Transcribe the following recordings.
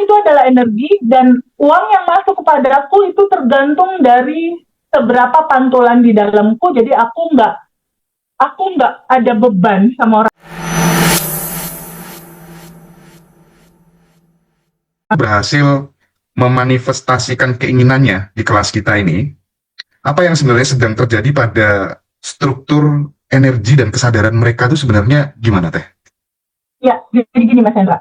itu adalah energi, dan uang yang masuk kepadaku itu tergantung dari seberapa pantulan di dalamku. Jadi aku nggak ada beban sama orang. Berhasil memanifestasikan keinginannya di kelas kita ini, apa yang sebenarnya sedang terjadi pada struktur energi dan kesadaran mereka itu sebenarnya gimana teh? Ya, jadi gini Mas Hendra.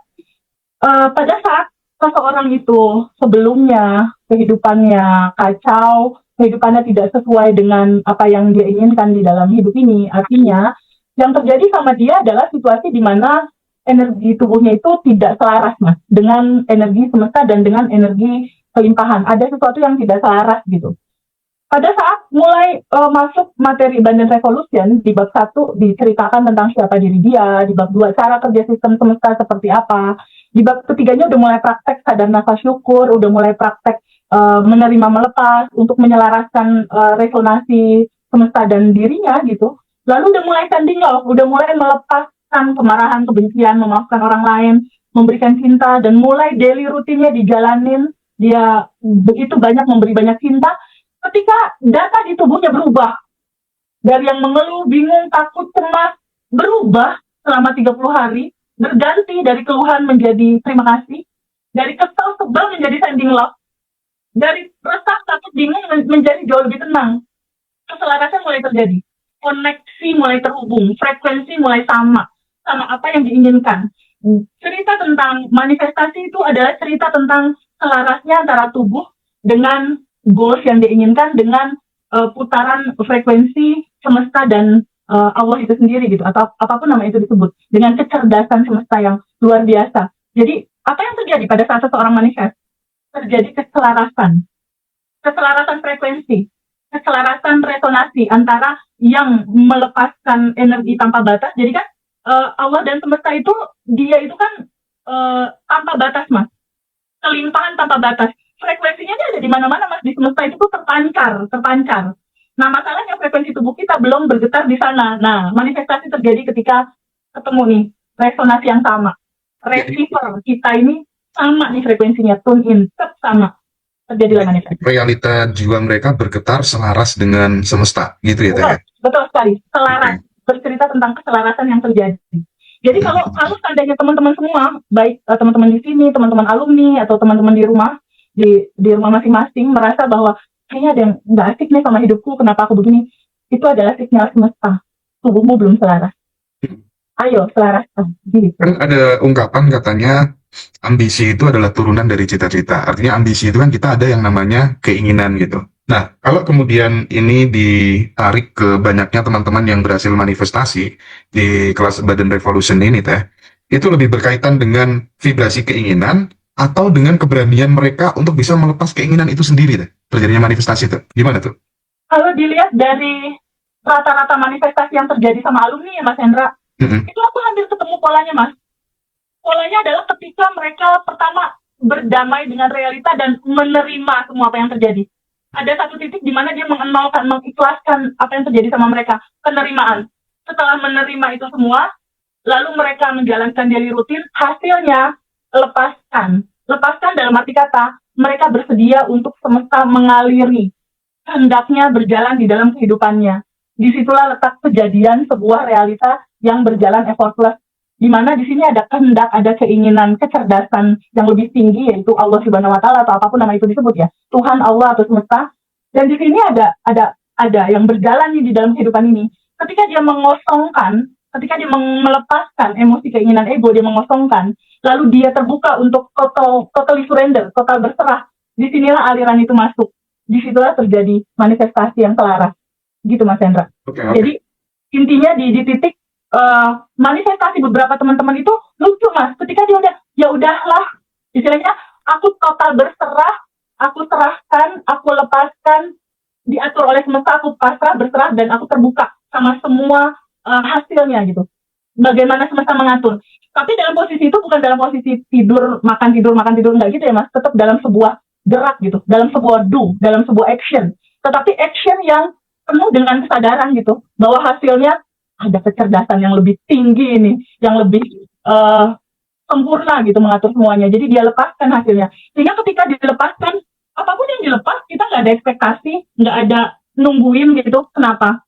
Pada saat seseorang itu sebelumnya kehidupannya kacau, kehidupannya tidak sesuai dengan apa yang dia inginkan di dalam hidup ini, artinya yang terjadi sama dia adalah situasi di mana energi tubuhnya itu tidak selaras Mas, dengan energi semesta dan dengan energi kelimpahan. Ada sesuatu yang tidak selaras gitu. Pada saat mulai masuk materi Abundant Revolution, di bab 1 diceritakan tentang siapa diri dia, di bab 2 cara kerja sistem semesta seperti apa, di bab ketiganya udah mulai praktek sadar nafas syukur, udah mulai praktek menerima melepas untuk menyelaraskan resonansi semesta dan dirinya gitu. Lalu udah mulai standing off, udah mulai melepaskan kemarahan, kebencian, memaafkan orang lain, memberikan cinta, dan mulai daily rutinnya dijalanin. Dia begitu banyak memberi banyak cinta. Ketika data di tubuhnya berubah, dari yang mengeluh, bingung, takut, cemas, berubah selama 30 hari, berganti dari keluhan menjadi terima kasih, dari kesel, sebel menjadi sending love, dari resah, takut, bingung menjadi jauh lebih tenang. Keselarasan mulai terjadi, koneksi mulai terhubung, frekuensi mulai sama apa yang diinginkan. Cerita tentang manifestasi itu adalah cerita tentang selarasnya antara tubuh dengan goals yang diinginkan, dengan putaran frekuensi semesta dan Allah itu sendiri gitu, atau apapun nama itu disebut, dengan kecerdasan semesta yang luar biasa. Jadi apa yang terjadi pada saat seseorang manifest? Terjadi keselarasan frekuensi, keselarasan resonansi antara yang melepaskan energi tanpa batas. Jadi kan Allah dan semesta itu, dia itu kan tanpa batas Mas, kelimpahan tanpa batas. Frekuensinya dia ada di mana-mana Mas, di semesta itu tuh terpancar. Nah, masalahnya frekuensi tubuh kita belum bergetar di sana. Nah, manifestasi terjadi ketika ketemu nih resonansi yang sama. Receiver kita ini sama nih frekuensinya, tune in, tetap sama. Terjadilah manifestasi. Realita jiwa mereka bergetar selaras dengan semesta, gitu ya teh? Betul sekali, selaras. Bercerita tentang keselarasan yang terjadi. Jadi kalau seandainya teman-teman semua, baik teman-teman di sini, teman-teman alumni, atau teman-teman di rumah, di rumah masing-masing merasa bahwa kayaknya ada yang nggak asik nih sama hidupku, kenapa aku begini, itu adalah sinyal semesta, tubuhmu belum selaras, ayo selaraskan gitu. Kan ada ungkapan katanya ambisi itu adalah turunan dari cita-cita. Artinya ambisi itu kan kita ada yang namanya keinginan gitu. Nah, kalau kemudian ini ditarik ke banyaknya teman-teman yang berhasil manifestasi di kelas Abundant Revolution ini teh, itu lebih berkaitan dengan vibrasi keinginan atau dengan keberanian mereka untuk bisa melepas keinginan itu sendiri deh, terjadinya manifestasi itu. Gimana tuh? Kalau dilihat dari rata-rata manifestasi yang terjadi sama alumni ya Mas Hendra, itu aku hampir ketemu polanya Mas. Polanya adalah ketika mereka pertama berdamai dengan realita dan menerima semua apa yang terjadi. Ada satu titik di mana dia mengenalkan, mengikhlaskan apa yang terjadi sama mereka, penerimaan. Setelah menerima itu semua, lalu mereka menjalankan daily rutin, hasilnya lepaskan dalam arti kata mereka bersedia untuk semesta mengaliri hendaknya berjalan di dalam kehidupannya. Disitulah letak kejadian sebuah realita yang berjalan effortless, di mana di sini ada kehendak, ada keinginan, kecerdasan yang lebih tinggi, yaitu Allah Subhanahu Wa Taala, atau apapun nama itu disebut ya, Tuhan, Allah atau semesta. Dan di sini ada yang berjalan di dalam kehidupan ini. Ketika dia mengosongkan, ketika dia melepaskan emosi keinginan ego, dia mengosongkan, lalu dia terbuka untuk totally surrender, total berserah. Disinilah aliran itu masuk. Disitulah terjadi manifestasi yang selaras. Gitu Mas Hendra. Okay. Jadi intinya di titik manifestasi beberapa teman-teman itu lucu Mas. Ketika dia udah, ya udahlah, istilahnya aku total berserah, aku serahkan, aku lepaskan, diatur oleh semesta, aku pasrah, berserah, dan aku terbuka sama semua hasilnya gitu. Bagaimana semesta mengatur. Tapi dalam posisi itu bukan dalam posisi tidur, makan tidur, enggak gitu ya Mas. Tetap dalam sebuah gerak gitu, dalam sebuah do, dalam sebuah action. Tetapi action yang penuh dengan kesadaran gitu, bahwa hasilnya ada kecerdasan yang lebih tinggi ini, yang lebih sempurna gitu mengatur semuanya. Jadi dia lepaskan hasilnya. Sehingga ketika dilepaskan, apapun yang dilepas, kita nggak ada ekspektasi, nggak ada nungguin gitu. Kenapa?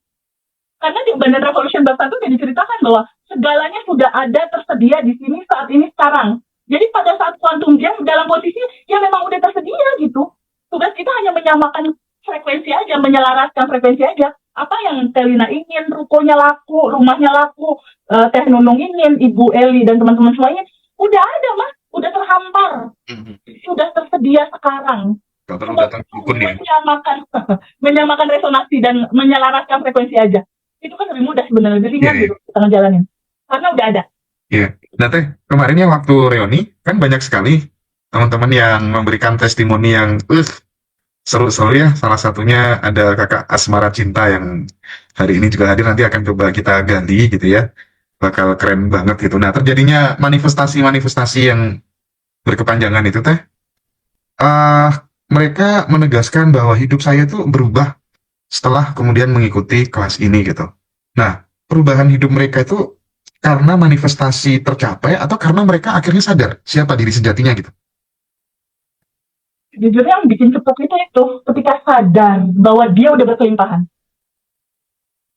Karena di Bandar Revolution Bab 1 sudah diceritakan bahwa segalanya sudah ada tersedia di sini saat ini sekarang. Jadi pada saat quantum jam dalam posisi yang memang udah tersedia gitu. Tugas kita hanya menyamakan frekuensi aja, menyelaraskan frekuensi aja. Apa yang Telina ingin, rukonya laku, rumahnya laku, Teh Nunung ingin, Ibu Eli dan teman-teman semuanya, udah ada mas, udah terhampar, sudah tersedia sekarang. Gak perlu datang dukun ya. Menyamakan resonansi dan menyelaraskan frekuensi aja. Itu kan lebih mudah sebenarnya, lebih ringan gitu kita ngejalanin. Karena udah ada. Iya. Nah Teh, kemarinnya waktu reuni kan banyak sekali teman-teman yang memberikan testimoni yang seru-seru ya. Salah satunya ada kakak Asmara Cinta yang hari ini juga hadir, nanti akan coba kita gali gitu ya. Bakal keren banget gitu. Nah terjadinya manifestasi-manifestasi yang berkepanjangan itu Teh, mereka menegaskan bahwa hidup saya tuh berubah setelah kemudian mengikuti kelas ini gitu. Nah, perubahan hidup mereka itu karena manifestasi tercapai atau karena mereka akhirnya sadar siapa diri sejatinya gitu. Jujurnya yang bikin cepet itu ketika sadar bahwa dia udah berkelimpahan.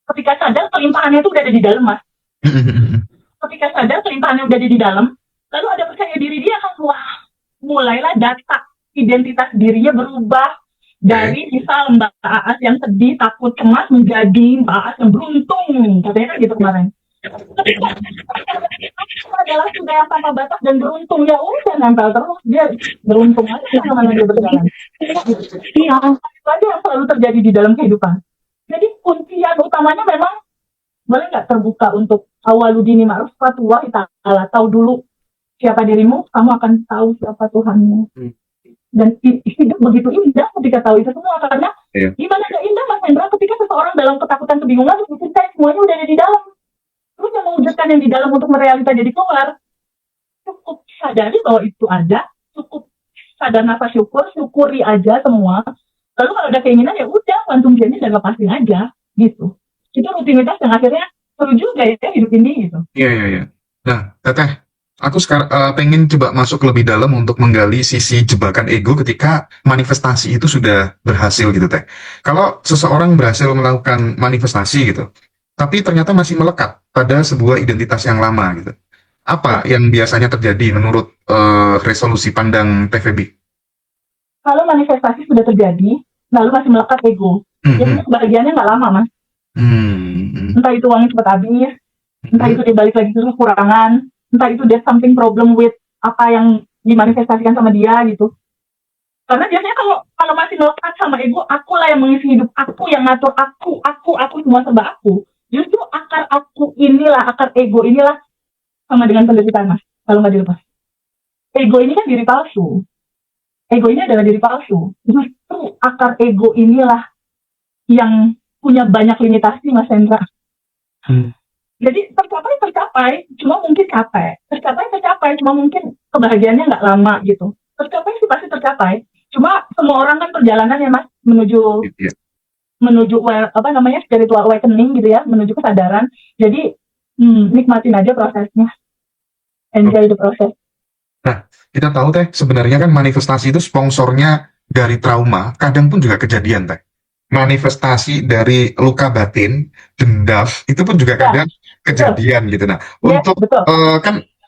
Ketika sadar kelimpahannya itu udah ada di dalam mas. Ketika sadar kelimpahannya udah ada di dalam, lalu ada percaya diri dia kan, wah, mulailah data identitas dirinya berubah dari misal Mbak Aas yang sedih, takut, cemas menjadi Mbak Aas yang beruntung, katanya kan gitu kemarin. Itu adalah sudah yang tanpa batas dan beruntung, ya udah nempel terus, dia beruntung aja kemana dia berjalan. Iya, itu aja yang selalu terjadi di dalam kehidupan. Jadi kuncian utamanya memang boleh nggak terbuka untuk awaludini ma'ruf fatwa ta'ala, tahu dulu siapa dirimu, kamu akan tahu siapa Tuhanmu. Dan hidup begitu indah ketika tahu itu semua, karena gimana gak indah Mas Hendra ketika seseorang dalam ketakutan, kebingungan, terus mencintai semuanya udah ada di dalam, terus yang mewujudkan yang di dalam untuk merealita jadi keluar. Cukup sadari bahwa itu ada, cukup sadar nafas syukur, syukuri aja semua, lalu kalau ada keinginan ya udah quantum jam dan lepasin aja gitu. Itu rutinitas yang akhirnya seru juga ya hidup ini gitu. Iya. Nah Teteh, aku sekarang pengen coba masuk lebih dalam untuk menggali sisi jebakan ego ketika manifestasi itu sudah berhasil gitu Teh. Kalau seseorang berhasil melakukan manifestasi gitu, tapi ternyata masih melekat pada sebuah identitas yang lama gitu. Apa yang biasanya terjadi menurut resolusi pandang TVB? Kalau manifestasi sudah terjadi, lalu masih melekat ego, jadi kebahagiaannya nggak lama mas. Entah itu uangnya cepat habis, entah itu dia balik lagi ke kekurangan, entah itu there's something problem with apa yang dimanifestasikan sama dia gitu. Karena biasanya kalau masih melekat sama ego, akulah yang mengisi hidup aku, yang ngatur aku semua serba aku. Justru akar aku inilah, akar ego inilah sama dengan penderitaan mas, kalau nggak dilepas. Ego ini kan diri palsu. Ego ini adalah diri palsu. Justru akar ego inilah yang punya banyak limitasi mas Hendra. Jadi tercapai, cuma mungkin capek. Tercapai, cuma mungkin kebahagiaannya nggak lama gitu. Tercapai sih pasti tercapai. Cuma semua orang kan perjalanan ya mas menuju spiritual awakening gitu ya, menuju kesadaran. Jadi nikmatin aja prosesnya, enjoy the process. Nah, kita tahu Teh, sebenarnya kan manifestasi itu sponsornya dari trauma, kadang pun juga kejadian Teh. Manifestasi dari luka batin, dendam, itu pun juga kadang kejadian gitu. Nah, untuk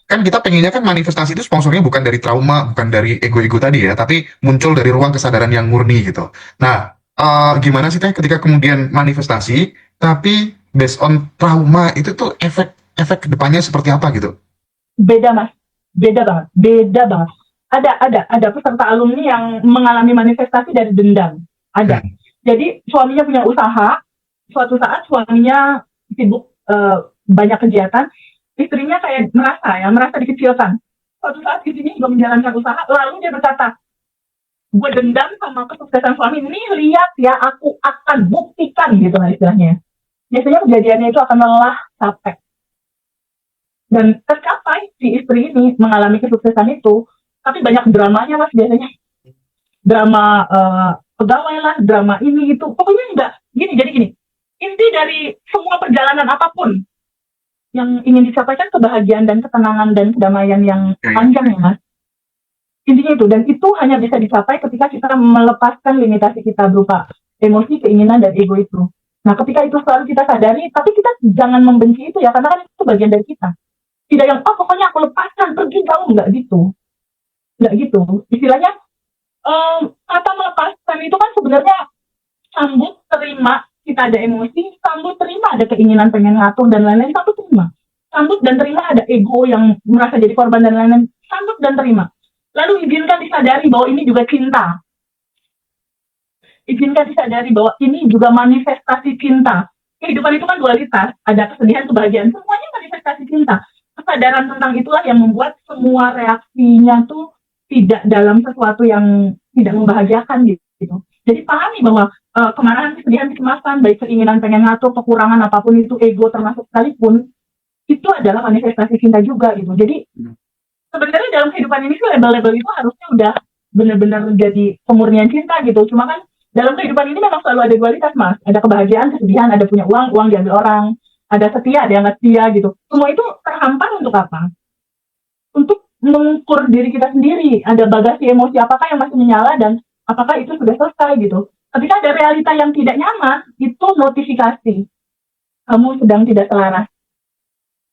kan kita pengennya kan manifestasi itu sponsornya bukan dari trauma, bukan dari ego-ego tadi ya, tapi muncul dari ruang kesadaran yang murni gitu. Nah, gimana sih Teh ketika kemudian manifestasi, tapi based on trauma itu tuh efek kedepannya seperti apa gitu? Beda mas, beda banget. Ada peserta alumni yang mengalami manifestasi dari dendam, ada. Jadi suaminya punya usaha, suatu saat suaminya sibuk banyak kegiatan, istrinya kayak merasa dikecilkan. Suatu saat istrinya juga menjalankan usaha, lalu dia berkata, gue dendam sama kesuksesan suami, nih lihat ya aku akan buktikan gitu lah istilahnya. Biasanya kejadiannya itu akan lelah, capek. Dan tercapai si istri ini mengalami kesuksesan itu, tapi banyak dramanya mas biasanya. Drama pegawai lah, drama ini itu, pokoknya enggak. Jadi gini, inti dari semua perjalanan apapun yang ingin dicapai kan kebahagiaan dan ketenangan dan kedamaian yang Ya, ya. panjang ya Mas. Intinya itu, dan itu hanya bisa dicapai ketika kita melepaskan limitasi kita berupa emosi, keinginan, dan ego itu. Nah, ketika itu selalu kita sadari, tapi kita jangan membenci itu ya, karena kan itu bagian dari kita. Tidak yang, oh pokoknya aku lepaskan, pergi jauh, nggak gitu. Nggak gitu. Istilahnya, kata melepaskan itu kan sebenarnya sambut, terima, kita ada emosi, sambut, terima, ada keinginan pengen ngatur dan lain-lain, sambut, terima. Sambut dan terima ada ego yang merasa jadi korban dan lain-lain, sambut dan terima. Lalu izinkan disadari bahwa ini juga cinta. Izinkan disadari bahwa ini juga manifestasi cinta. Kehidupan itu kan dualitas, ada kesedihan, kebahagiaan, semuanya manifestasi cinta. Kesadaran tentang itulah yang membuat semua reaksinya tuh tidak dalam sesuatu yang tidak membahagiakan gitu. Jadi pahami bahwa kemarahan, kesedihan, kecemasan, baik keinginan pengen ngatur, kekurangan apapun itu, ego termasuk sekalipun, itu adalah manifestasi cinta juga gitu. Jadi sebenarnya dalam kehidupan ini sih label-label itu harusnya udah benar-benar menjadi pemurnian cinta gitu. Cuma kan dalam kehidupan ini memang selalu ada dualitas Mas. Ada kebahagiaan, kesedihan, ada punya uang, uang diambil orang. Ada setia, ada yang nggak setia gitu. Semua itu terhampar untuk apa? Untuk mengukur diri kita sendiri. Ada bagasi emosi apakah yang masih menyala dan apakah itu sudah selesai gitu. Ketika ada realita yang tidak nyaman, itu notifikasi. Kamu sedang tidak selaras.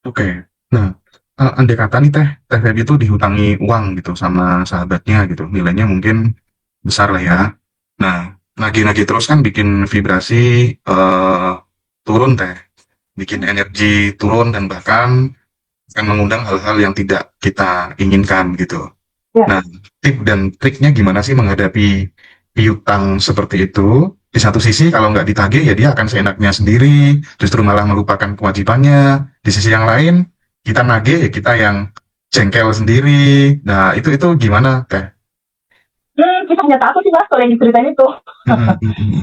Oke. Nah, andai kata nih Teh Feby itu dihutangi uang gitu sama sahabatnya gitu, nilainya mungkin besar lah ya. Nah, nagih-nagih terus kan bikin vibrasi turun Teh, bikin energi turun dan bahkan akan mengundang hal-hal yang tidak kita inginkan gitu. Ya. Nah, tip dan triknya gimana sih menghadapi piutang seperti itu? Di satu sisi kalau nggak ditagih ya dia akan seenaknya sendiri, justru malah melupakan kewajibannya. Di sisi yang lain, kita nagih ya kita yang jengkel sendiri. Nah, itu gimana Teh? Kisah nyata aku sih Mas kalau yang diceritain itu.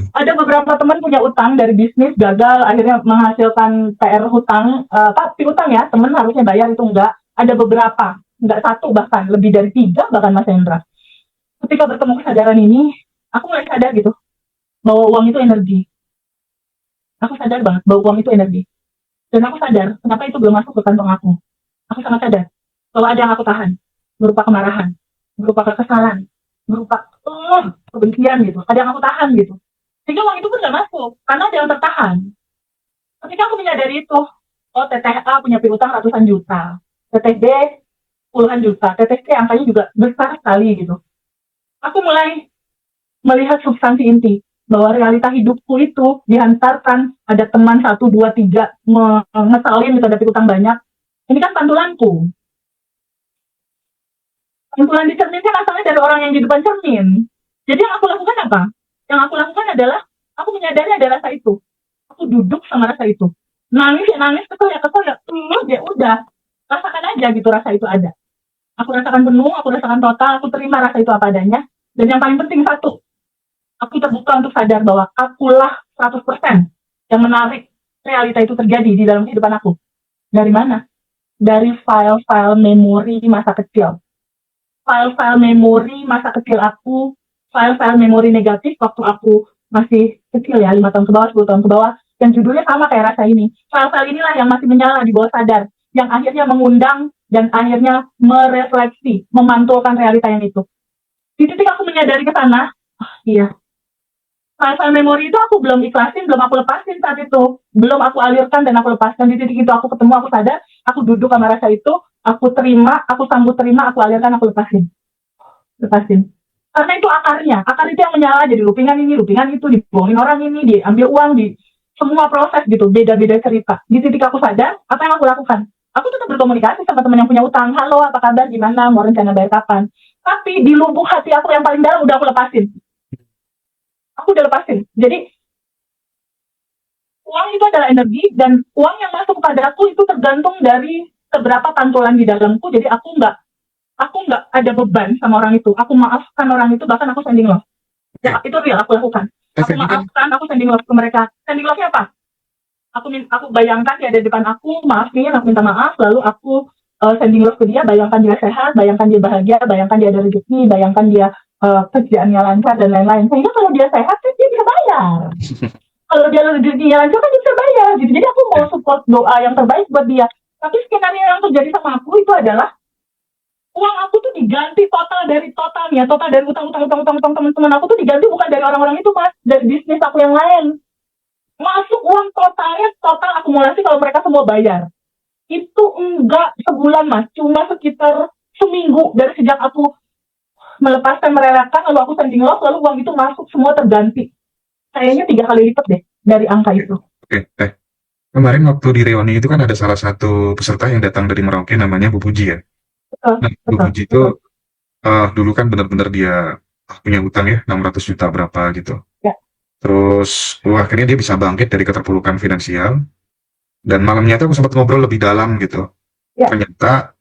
Ada beberapa teman punya utang dari bisnis, gagal, akhirnya menghasilkan PR hutang. Tapi utang ya, teman harusnya bayar itu enggak. Ada beberapa, enggak satu bahkan, lebih dari 3 bahkan Mas Hendra. Ketika bertemu kesadaran ini, aku mulai sadar gitu, bahwa uang itu energi. Aku sadar banget bahwa uang itu energi. Dan aku sadar, kenapa itu belum masuk ke kantong aku. Aku sangat sadar, bahwa ada yang aku tahan, berupa kemarahan, berupa kekesalan, berupa kebencian gitu. Ada yang aku tahan gitu. Sehingga uang itu pun nggak masuk, karena ada yang tertahan. Ketika aku menyadari itu, oh teteh A punya piutang ratusan juta, teteh B puluhan juta, teteh C angkanya juga besar sekali gitu. Aku mulai melihat substansi inti, bahwa realita hidupku itu dihantarkan ada teman 1, 2, 3 ngesalin gitu ada piutang banyak. Ini kan pantulanku. Pantulan di cermin kan asalnya dari orang yang di depan cermin. Jadi yang aku lakukan apa? Yang aku lakukan adalah aku menyadari ada rasa itu. Aku duduk sama rasa itu. Nangis, kesel ya, ya udah. Rasakan aja gitu rasa itu ada. Aku rasakan penuh, aku rasakan total, aku terima rasa itu apa adanya. Dan yang paling penting satu, aku terbuka untuk sadar bahwa akulah 100% yang menarik realita itu terjadi di dalam kehidupan aku. Dari mana? Dari file-file memori masa kecil. File-file memori masa kecil aku, file-file memori negatif waktu aku masih kecil ya, 5 tahun ke bawah, 10 tahun ke bawah, yang judulnya sama kayak rasa ini. File-file inilah yang masih menyala di bawah sadar, yang akhirnya mengundang dan akhirnya merefleksi, memantulkan realita yang itu. Di titik aku menyadari ke sana, iya, file-file memori itu aku belum ikhlasin, belum aku lepasin saat itu, belum aku alirkan dan aku lepaskan. Di titik itu aku ketemu, aku sadar, aku duduk sama rasa itu, aku terima, aku sambut terima, aku alirkan, aku lepasin. Karena itu akarnya, akar itu yang menyala jadi lupingan ini, lupingan itu, dibohongin orang ini, diambil uang, di semua proses gitu, beda-beda cerita. Di titik aku sadar, apa yang aku lakukan? Aku tetap berkomunikasi sama teman yang punya utang, halo apa kabar, gimana, mau rencana bayar kapan? Tapi di lubuk hati aku yang paling dalam udah aku lepasin. Aku udah lepasin. Jadi uang itu adalah energi dan uang yang masuk kepada aku itu tergantung dari seberapa pantulan di dalamku. Jadi aku nggak ada beban sama orang itu. Aku maafkan orang itu, bahkan aku sending love. Ya, itu real aku lakukan. Aku maafkan, aku sending love ke mereka. Sending love-nya apa? Aku bayangkan dia ada di depan aku, maafin, aku minta maaf, lalu aku sending love ke dia, bayangkan dia sehat, bayangkan dia bahagia, bayangkan dia ada rezeki, bayangkan dia kerjaannya lancar dan lain-lain. Sehingga kalau dia sehat, dia bisa bayar. Kalau dia rezekinya lancar, kan dia bisa bayar. Gitu. Jadi aku mau support doa yang terbaik buat dia. Tapi skenario yang terjadi sama aku itu adalah uang aku tuh diganti total dari utang teman-teman aku tuh diganti bukan dari orang-orang itu mas, dari bisnis aku yang lain. Masuk uang total akumulasi kalau mereka semua bayar. Itu enggak sebulan mas, cuma sekitar seminggu dari sejak aku melepaskan merelakan lalu aku sending loss lalu uang itu masuk semua terganti. Kayaknya 3 kali lipat deh dari angka itu. Oke, kemarin waktu di reuni itu kan ada salah satu peserta yang datang dari Merauke namanya Bu Puji ya. Betul, Nah, Bu betul, Puji itu betul. dulu kan benar-benar dia punya utang ya 600 juta berapa gitu. Ya, Terus akhirnya dia bisa bangkit dari keterpurukan finansial dan malamnya itu aku sempat ngobrol lebih dalam gitu. ya, Ternyata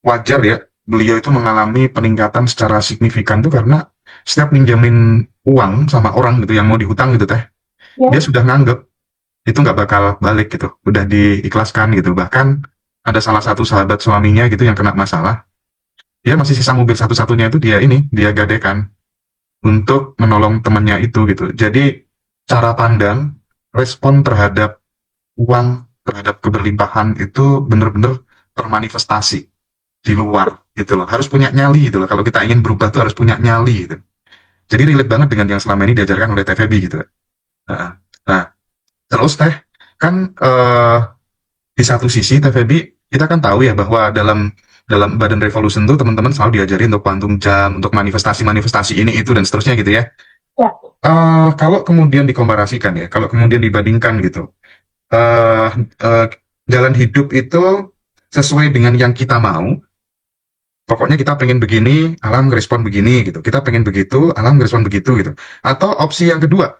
wajar ya beliau itu mengalami peningkatan secara signifikan tuh karena setiap minjamin uang sama orang gitu yang mau dihutang gitu teh, dia ya. sudah nganggep itu nggak bakal balik gitu, udah diikhlaskan gitu. Bahkan ada salah satu sahabat suaminya gitu yang kena masalah, dia masih sisa mobil satu-satunya itu dia gadekan untuk menolong temannya itu gitu. Jadi cara pandang, respon terhadap uang, terhadap keberlimpahan itu benar-benar termanifestasi di luar gitu loh. Harus punya nyali gitu loh. Kalau kita ingin berubah tuh harus punya nyali gitu. Jadi relate banget dengan yang selama ini diajarkan oleh TVB gitu. Nah, nah, terus teh kan di satu sisi TVB kita kan tahu ya bahwa dalam dalam Badan Revolution tuh teman-teman selalu diajarin untuk quantum jump, untuk manifestasi-manifestasi ini itu dan seterusnya gitu ya. Ya. Kalau kemudian dikomparasikan ya, kalau kemudian dibandingkan gitu, eh eh, jalan hidup itu sesuai dengan yang kita mau. Pokoknya kita pengen begini, alam ngerespon begini gitu. Kita pengen begitu, alam ngerespon begitu gitu. Atau opsi yang kedua,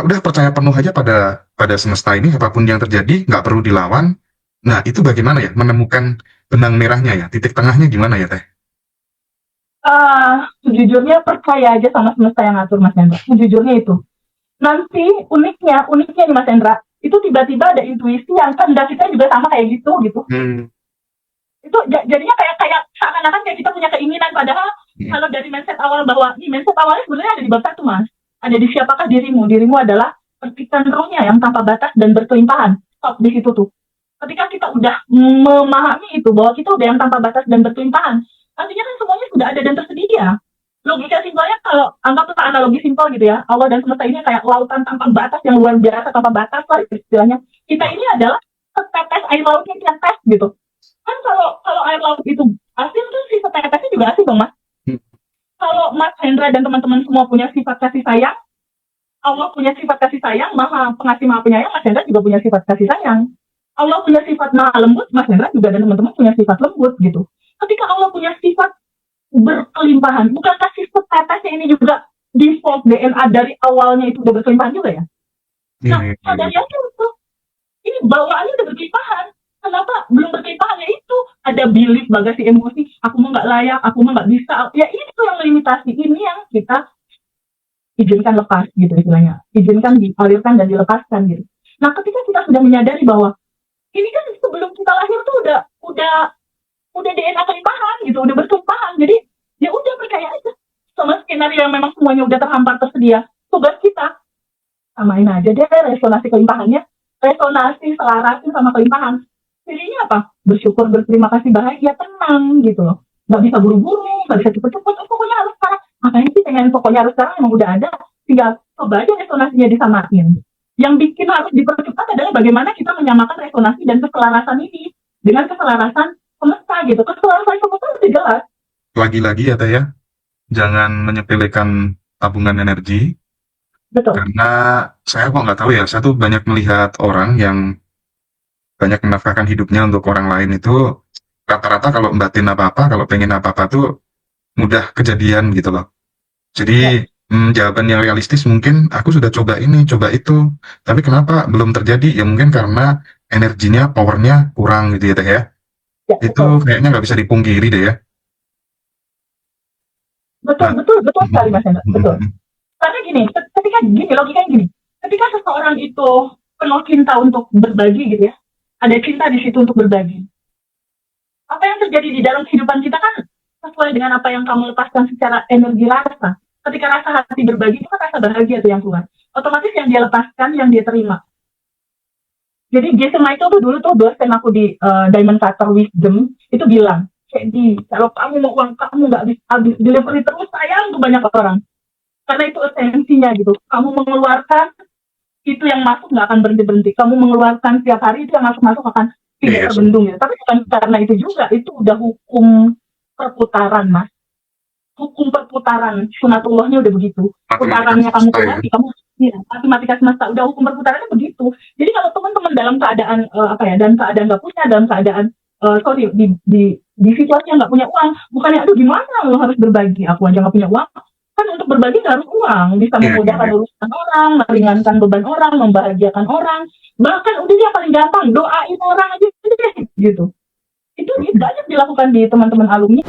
udah percaya penuh aja pada pada semesta ini, apapun yang terjadi nggak perlu dilawan. Nah, itu bagaimana ya menemukan benang merahnya ya, titik tengahnya gimana ya Teh? Sejujurnya percaya aja sama semesta yang ngatur Mas Hendra. Sejujurnya itu. Nanti uniknya nih Mas Hendra, itu tiba-tiba ada intuisi yang kehendak kita juga sama kayak gitu. Hmm. Itu jadinya kayak seakan-akan kayak kita punya keinginan padahal Hmm. kalau dari mindset awal bahwa ini mindset awalnya sebenarnya ada di bab 1 Mas. Ada di siapakah dirimu adalah percikan rohnya yang tanpa batas dan berkelimpahan. Stop di situ tuh. Ketika kita udah memahami itu bahwa kita udah yang tanpa batas dan berkelimpahan, artinya kan semuanya sudah ada dan tersedia. Logika simpelnya kalau anggaplah analogi simpel gitu ya, Allah dan semesta ini kayak lautan tanpa batas yang luar biasa tanpa batas lah istilahnya. Kita ini adalah setetes air lautnya yang tes gitu. Kan kalau air laut itu asin tuh si setetesnya juga asin dong mas. Hmm. Kalau Mas Hendra dan teman-teman semua punya sifat kasih sayang, Allah punya sifat kasih sayang, maha pengasih maha penyayang, Mas Hendra juga punya sifat kasih sayang. Allah punya sifat maha lembut, Mas Hendra juga dan teman-teman punya sifat lembut gitu. Ketika Allah punya sifat berkelimpahan, bukankah sifat tetesnya ini juga default DNA dari awalnya itu udah berkelimpahan juga ya? Nah, sadar yakin itu, ini bawaannya udah berkelimpahan. Kenapa belum berkelimpahan? Ya itu ada belief bagasi emosi, aku mau nggak layak, aku mau nggak bisa. Ya itu yang melimitasi, ini yang kita izinkan lepas gitu istilahnya, izinkan dialirkan dan dilepaskan gitu. Nah, ketika kita sudah menyadari bahwa ini kan sebelum kita lahir tuh udah DNA kelimpahan gitu, udah berkelimpahan. Jadi ya udah percaya aja sama skenario yang memang semuanya udah terhampar tersedia. Tugas kita samain aja deh resonansi kelimpahannya, resonansi selarasin sama kelimpahan. Jadinya apa? Bersyukur, berterima kasih, bahagia, tenang gitu loh. Nggak bisa buru-buru, nggak bisa cepet-cepet, pokoknya harus sekarang. Makanya sih pengen pokoknya harus sekarang emang udah ada. Tinggal coba aja resonansinya disamain. Yang bikin harus dipercepat adalah bagaimana kita menyamakan resonansi dan keselarasan ini dengan keselarasan semesta gitu. Keselarasan semesta itu jelas. Lagi-lagi ya Teh ya, jangan menyepelekan tabungan energi, Betul. karena saya kok nggak tahu ya, saya tuh banyak melihat orang yang banyak menafkahkan hidupnya untuk orang lain itu rata-rata kalau batin apa-apa, kalau pengen apa-apa tuh mudah kejadian gitu loh. Jadi Ya, jawaban yang realistis mungkin aku sudah coba ini, coba itu, tapi kenapa belum terjadi? Ya mungkin karena energinya, powernya kurang gitu ya Teh ya. ya, Itu betul. kayaknya nggak bisa dipungkiri deh ya. Betul, Nah, betul, betul sekali Mas Hendra. Betul. Karena gini, ketika gini, logikanya gini. Ketika seseorang itu penuh cinta untuk berbagi gitu ya, ada cinta di situ untuk berbagi. Apa yang terjadi di dalam kehidupan kita kan sesuai dengan apa yang kamu lepaskan secara energi rasa. Ketika rasa hati berbagi itu kan rasa bahagia tuh yang keluar. Otomatis yang dia lepaskan, yang dia terima. Jadi Jason Michael tuh dulu tuh dosen aku di Diamond Cutter Wisdom itu bilang, jadi kalau kamu mau uang kamu nggak habis delivery terus sayang ke banyak orang. Karena itu esensinya gitu. Kamu mengeluarkan itu yang masuk nggak akan berhenti. Kamu mengeluarkan setiap hari itu yang masuk akan tidak Iya, terbendung gitu. Tapi bukan karena itu juga, itu udah hukum perputaran, Mas. Hukum perputaran sunatullahnya udah begitu. Putarannya kamu semesta ya. keluar, kamu ya, matematika semesta udah hukum perputarannya begitu. Jadi kalau teman-teman dalam keadaan dalam keadaan nggak punya, dalam keadaan di situasi yang nggak punya uang, bukannya aduh gimana lo harus berbagi, aku aja nggak punya uang, kan untuk berbagi nggak harus uang, bisa Iya, memudahkan iya. urusan orang, meringankan beban orang, membahagiakan orang, bahkan udah yang paling gampang doain orang aja deh gitu. Itu banyak dilakukan di teman-teman alumni.